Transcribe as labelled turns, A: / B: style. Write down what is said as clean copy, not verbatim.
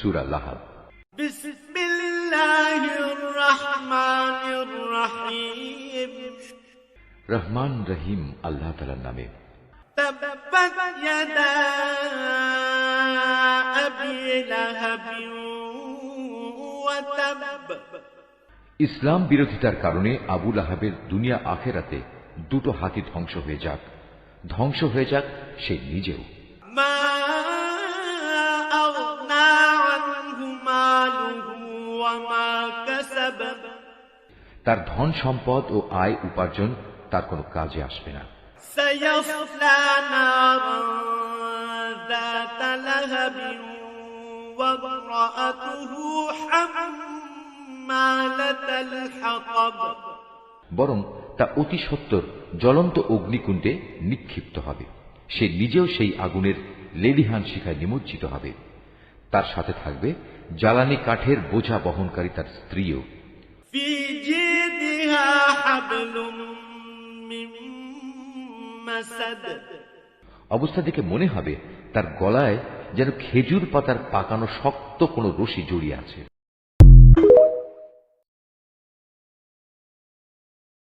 A: সূরা লাহাব।
B: বিসমিল্লাহির রহমানির রহিম।
A: রহমান রহিম আল্লাহ তাআলার নামে।
B: তাব্বাত ইয়াদা আবি লাহাব ওয়া তাব।
A: ইসলাম বিরোধিতার কারণে আবু লাহাবের দুনিয়া আখেরাতে দুটো হাতই ধ্বংস হয়ে যাক, ধ্বংস হয়ে যাক সে নিজেও।
B: মা আগনা আনহু মালুহু ওয়া মা কাসাব।
A: তার ধন সম্পদ ও আয় উপার্জন তার কোনো কাজে আসবে না।
B: সায়াসলা নারান যাতা লাহাবিন ওয়া ইমরাআতুহু হাম্মালাতাল হাতাব।
A: বরং তা অতি সত্বর জ্বলন্ত অগ্নিকুণ্ডে নিক্ষিপ্ত হবে, সে নিজেও সেই আগুনের লেলিহান শিখায় নিমজ্জিত হবে। তার সাথে থাকবে জ্বালানি কাঠের বোঝা বহনকারী তার স্ত্রীও।
B: ফি জিদিহা হাবলুম মিন মাসাদ।
A: অবস্থা দেখে মনে হবে তার গলায় যেন খেজুর পাতার পাকানো শক্ত কোনো রশি জড়িয়ে আছে।